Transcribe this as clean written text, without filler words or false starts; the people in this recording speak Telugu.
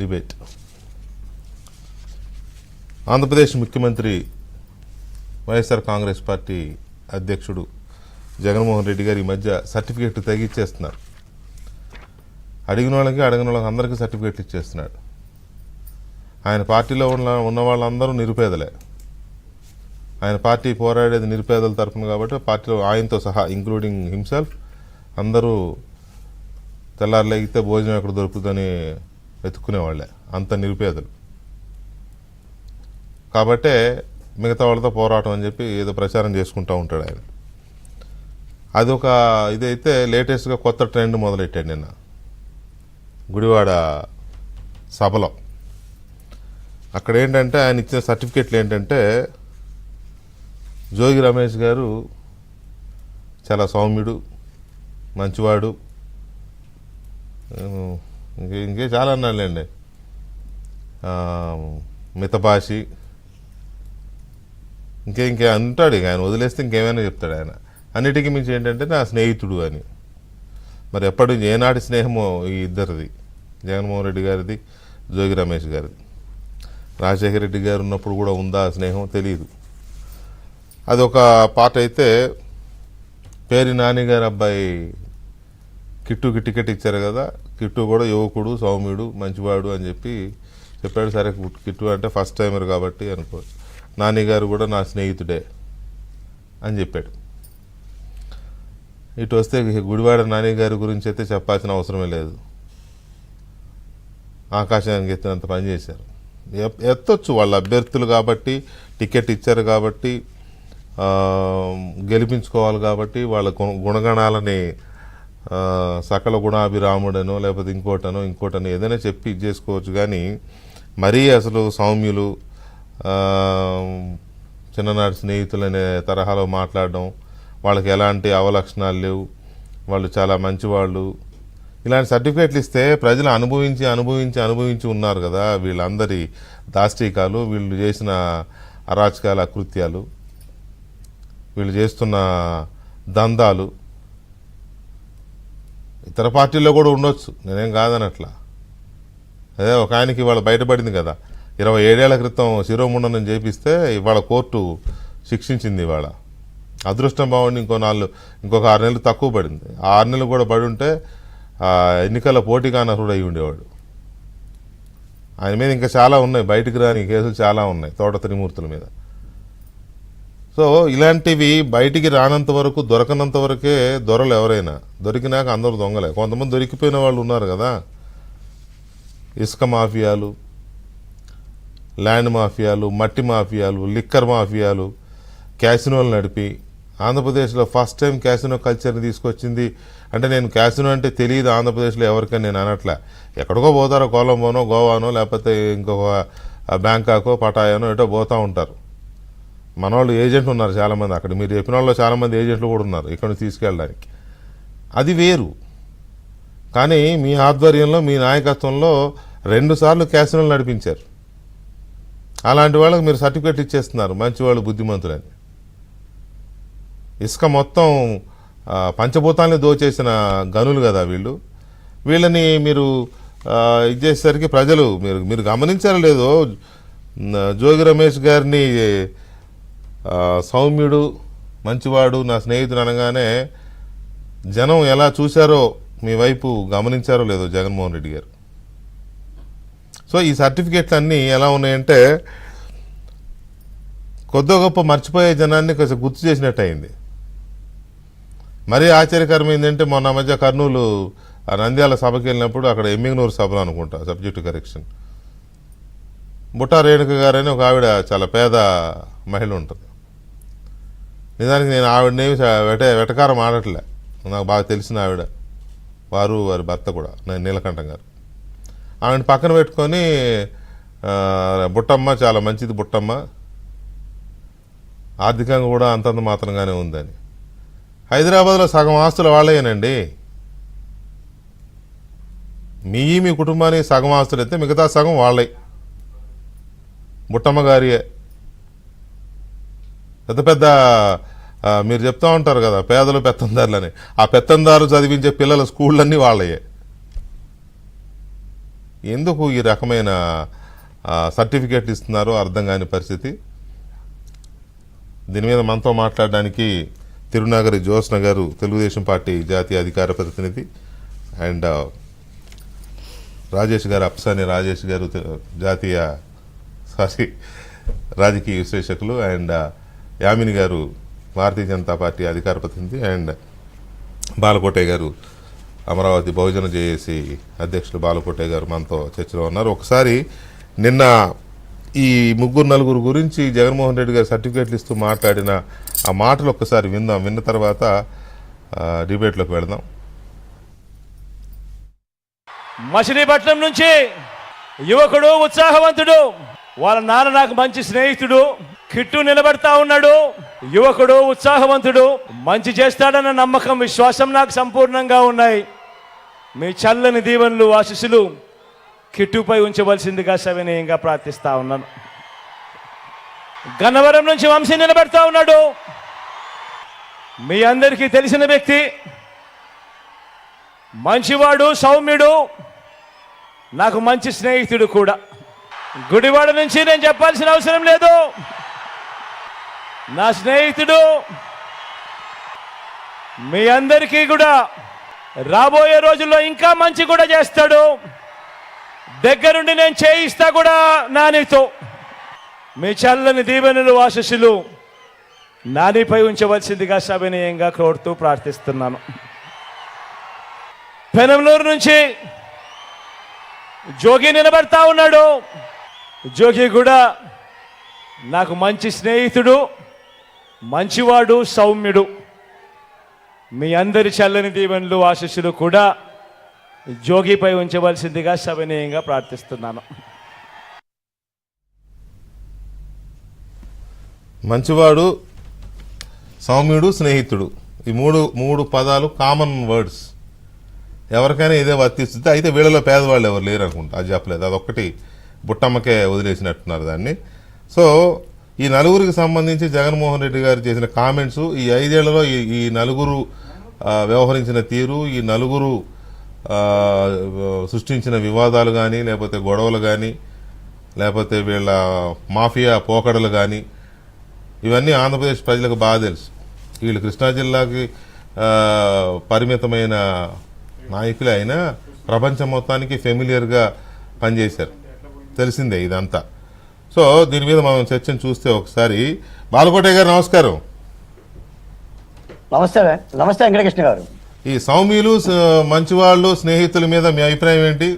డిబేట్. ఆంధ్రప్రదేశ్ ముఖ్యమంత్రి వైఎస్ఆర్ కాంగ్రెస్ పార్టీ అధ్యక్షుడు జగన్మోహన్ రెడ్డి గారు ఈ మధ్య సర్టిఫికెట్ తగ్గిచ్చేస్తున్నారు. అడిగిన వాళ్ళకి అందరికీ సర్టిఫికెట్లు ఇచ్చేస్తున్నాడు. ఆయన పార్టీలో ఉన్న వాళ్ళందరూ నిరుపేదలే. ఆయన పార్టీ పోరాడేది నిరుపేదల తరఫున కాబట్టి పార్టీలో ఆయనతో సహా ఇంక్లూడింగ్ హిమ్సెల్ఫ్ అందరూ తెల్లారు లేగితే భోజనం ఎక్కడ దొరుకుతుందని వెతుక్కునేవాళ్ళే, అంత నిరుపేదలు. కాబట్టే మిగతా వాళ్ళతో పోరాటం అని చెప్పి ఏదో ప్రచారం చేసుకుంటూ ఉంటాడు ఆయన. అదొక ఇదైతే లేటెస్ట్గా కొత్త ట్రెండ్ మొదలెట్టాడు నిన్న గుడివాడ సభలో. అక్కడ ఏంటంటే ఆయన ఇచ్చిన సర్టిఫికెట్లు ఏంటంటే జోగి రమేష్ గారు చాలా సౌమ్యుడు, మంచివాడు, ఇంకే చాలా అన్నాడులేండి, మితభాషి, ఇంకే అంటాడు. ఇక ఆయన వదిలేస్తే ఇంకేమైనా చెప్తాడు ఆయన. అన్నిటికీ మించి ఏంటంటే నా స్నేహితుడు అని. మరి ఎప్పటి ఏనాటి స్నేహమో ఈ ఇద్దరిది, జగన్మోహన్ రెడ్డి గారిది, జోగి రమేష్ గారిది. రాజశేఖర రెడ్డి గారు ఉన్నప్పుడు కూడా ఉందా స్నేహం తెలియదు. అదొక పార్ట్ అయితే, పేరి నాని గారి అబ్బాయి కిట్టుకి టికెట్ ఇచ్చారు కదా, కిట్టు కూడా యువకుడు, సౌమ్యుడు, మంచివాడు అని చెప్పి చెప్పాడు. సరే కిట్టు అంటే ఫస్ట్ టైమర్ కాబట్టి అనుకోవచ్చు. నాని గారు కూడా నా స్నేహితుడే అని చెప్పాడు. ఇటు వస్తే గుడివాడ నాని గారి గురించి అయితే చెప్పాల్సిన అవసరమే లేదు. ఆకాశానికి ఎత్తినంత పని చేశారు. ఎత్తొచ్చు, వాళ్ళ అభ్యర్థులు కాబట్టి, టికెట్ ఇచ్చారు కాబట్టి, గెలిపించుకోవాలి కాబట్టి వాళ్ళ గుణగణాలని సకల గుణాభిరాముడనో లేకపోతే ఇంకోటనో ఏదైనా చెప్పి ఇది చేసుకోవచ్చు. కానీ మరీ అసలు సౌమ్యులు, చిన్ననాటి స్నేహితులనే తరహాలో మాట్లాడడం, వాళ్ళకి ఎలాంటి అవలక్షణాలు లేవు, వాళ్ళు చాలా మంచివాళ్ళు, ఇలాంటి సర్టిఫికేట్లు ఇస్తే ప్రజలు అనుభవించి ఉన్నారు కదా వీళ్ళందరి దాష్టీకాలు, వీళ్ళు చేసిన అరాచకాల అకృత్యాలు, వీళ్ళు చేస్తున్న దందాలు. ఇతర పార్టీల్లో కూడా ఉండొచ్చు, నేనేం కాదనట్లా. అదే ఒక ఆయనకి ఇవాళ బయటపడింది కదా, 27 ఏళ్ల క్రితం శిరోముండనం చేపిస్తే ఇవాళ కోర్టు శిక్షించింది. ఇవాళ అదృష్టం బాగుండి ఇంకొక 6 నెలలు తక్కువ పడింది. 6 నెలలు కూడా పడి ఉంటే ఎన్నికల పోటీగా అనర్హుడు అయి ఉండేవాడు. ఆయన మీద ఇంకా చాలా ఉన్నాయి, బయటికి రాని కేసులు చాలా ఉన్నాయి, తోట త్రిమూర్తుల మీద. సో ఇలాంటివి బయటికి రానంత వరకు, దొరకనంత వరకే దొరలు. ఎవరైనా దొరికినాక అందరూ దొంగలే. కొంతమంది దొరికిపోయిన వాళ్ళు ఉన్నారు కదా, ఇసుక మాఫియాలు, ల్యాండ్ మాఫియాలు, మట్టి మాఫియాలు, లిక్కర్ మాఫియాలు, క్యాసినోలు నడిపి ఆంధ్రప్రదేశ్లో ఫస్ట్ టైం క్యాసినో కల్చర్ని తీసుకొచ్చింది. అంటే నేను క్యాసినో అంటే తెలియదు ఆంధ్రప్రదేశ్లో ఎవరికైనా నేను అనట్లే. ఎక్కడికో పోతారో, కొలంబోనో, గోవానో, లేకపోతే ఇంకొక బ్యాంకాకో, పటాయానో ఎటో పోతూ ఉంటారు. మన వాళ్ళు ఏజెంట్లు ఉన్నారు చాలామంది అక్కడ. మీరు చెప్పిన వాళ్ళు చాలామంది ఏజెంట్లు కూడా ఉన్నారు ఇక్కడ నుంచి తీసుకెళ్ళడానికి. అది వేరు. కానీ మీ ఆధ్వర్యంలో, మీ నాయకత్వంలో 2 సార్లు క్యాసినోలు నడిపించారు. అలాంటి వాళ్ళకి మీరు సర్టిఫికెట్ ఇచ్చేస్తున్నారు మంచివాళ్ళు, బుద్ధిమంతులని. ఇసుక మొత్తం పంచభూతాలని దోచేసిన గనులు కదా వీళ్ళు. వీళ్ళని మీరు ఇచ్చేసరికి ప్రజలు, మీరు గమనించారో లేదో, జోగి రమేష్ గారిని సౌమ్యుడు, మంచివాడు, నా స్నేహితుడు అనగానే జనం ఎలా చూశారో మీ వైపు గమనించారో లేదో జగన్మోహన్ రెడ్డి గారు. సో ఈ సర్టిఫికెట్లు అన్నీ ఎలా ఉన్నాయంటే కొద్ది గొప్ప మర్చిపోయే జనాన్ని కొంచెం గుర్తు చేసినట్టు అయింది. మరీ ఆశ్చర్యకరమైంది అంటే మొన్న మధ్య కర్నూలు నంద్యాల సభకి వెళ్ళినప్పుడు అక్కడ ఎమ్మిగనూరు సభలో అనుకుంటా, సబ్జెక్టు కరెక్షన్, బుట్టా రేణుక గారని ఒక ఆవిడ చాలా పేద మహిళ ఉంటుంది. నిజానికి నేను ఆవిడనేమి వెటకారం ఆడట్లే, నాకు బాగా తెలిసిన ఆవిడ, వారి భర్త కూడా నీలకంఠం గారు. ఆవిడ పక్కన పెట్టుకొని బుట్టమ్మ చాలా మంచిది, బుట్టమ్మ ఆర్థికంగా కూడా అంతంత మాత్రంగానే ఉందని. హైదరాబాద్లో సగం ఆస్తులు వాళ్ళేనండి. మీ కుటుంబానికి సగం ఆస్తులు అయితే మిగతా సగం వాళ్ళే, బుట్టమ్మ గారియే. పెద్ద మీరు చెప్తూ ఉంటారు కదా పేదలు పెత్తందారులని, ఆ పెత్తందారు చదివించే పిల్లల స్కూళ్ళన్నీ వాళ్ళయే. ఎందుకు ఈ రకమైన సర్టిఫికేట్ ఇస్తున్నారో అర్థం కాని పరిస్థితి. దీని మీద మనతో మాట్లాడడానికి తిరునగరి జ్యోత్స్న గారు, తెలుగుదేశం పార్టీ జాతీయ అధికార ప్రతినిధి, అండ్ రాజేష్ గారు, అప్సాని రాజేష్ గారు, రాజకీయ విశ్లేషకులు, అండ్ యామిని గారు, భారతీయ జనతా పార్టీ అధికార ప్రతినిధి, అండ్ బాలకోటయ్య గారు, అమరావతి బహుజన జేఏసీ అధ్యక్షులు బాలకోటయ్య గారు మనతో చర్చలో ఉన్నారు. ఒకసారి నిన్న ఈ ముగ్గురు నలుగురు గురించి జగన్మోహన్ రెడ్డి గారు సర్టిఫికేట్లు ఇస్తూ మాట్లాడిన ఆ మాటలు ఒక్కసారి విందాం. విన్న తర్వాత డిబేట్లోకి వెళదాం. మచిలీపట్నం నుంచి యువకుడు, ఉత్సాహవంతుడు, వాళ్ళ నాన్న నాకు మంచి స్నేహితుడు, కిట్టు నిలబడతా ఉన్నాడు. యువకుడు, ఉత్సాహవంతుడు, మంచి చేస్తాడన్న నమ్మకం, విశ్వాసం నాకు సంపూర్ణంగా ఉన్నాయి. మీ చల్లని దీవెనలు, ఆశీస్సులు కిట్టుపై ఉంచవలసిందిగా సవినయంగా ప్రార్థిస్తా ఉన్నాను. గన్నవరం నుంచి వంశీ నిలబెడతా ఉన్నాడు. మీ అందరికీ తెలిసిన వ్యక్తి, మంచివాడు, సౌమ్యుడు, నాకు మంచి స్నేహితుడు కూడా. గుడివాడ నుంచి నేను చెప్పాల్సిన అవసరం లేదు, నా స్నేహితుడు. మీ అందరికీ కూడా రాబోయే రోజుల్లో ఇంకా మంచి కూడా చేస్తాడు. దగ్గరుండి నేను చేయిస్తా కూడా నానితో. మీ చల్లని దీవెనలు, ఆశీస్సులు నానిపై ఉంచవలసిందిగా సవినయంగా కోరుతూ ప్రార్థిస్తున్నాను. పెనంలూరు నుంచి జోగి నిలబడతా ఉన్నాడు. జోగి కూడా నాకు మంచి స్నేహితుడు, మంచివాడు, సౌమ్యుడు. మీ అందరి చల్లని దీవెనలు, ఆశీస్సులు కూడా జోగిపై ఉంచవలసిందిగా సవినయంగా ప్రార్థిస్తున్నాను. మంచివాడు, సౌమ్యుడు, స్నేహితుడు, ఈ మూడు పదాలు కామన్ వర్డ్స్. ఎవరికైనా ఇదే వర్తిస్తుంది. అయితే వీళ్ళలో పేదవాళ్ళు ఎవరు లేరు అనుకుంటా, అది చెప్పలేదు. అదొక్కటి బుట్టమ్మకే వదిలేసినట్టున్నారు దాన్ని. సో ఈ నలుగురికి సంబంధించి జగన్మోహన్ రెడ్డి గారు చేసిన కామెంట్స్, ఈ 5 ఏళ్లలో ఈ నలుగురు వ్యవహరించిన తీరు, ఈ నలుగురు సృష్టించిన వివాదాలు కానీ, లేకపోతే గొడవలు కానీ, లేకపోతే వీళ్ళ మాఫియా పోకడలు కానీ, ఇవన్నీ ఆంధ్రప్రదేశ్ ప్రజలకు బాగా తెలుసు. వీళ్ళు కృష్ణా జిల్లాకి పరిమితమైన నాయకులే అయినా ప్రపంచం మొత్తానికి ఫెమిలియర్గా పనిచేశారు, తెలిసిందే ఇదంతా. సో దీని మీద మనం చర్చను చూస్తే ఒకసారి బాలకోటయ్య గారు నమస్కారం. నమస్తే వెంకటకృష్ణ గారు. ఈ సౌమ్యులు, మంచివాళ్ళు, స్నేహితుల మీద మీ అభిప్రాయం ఏంటి?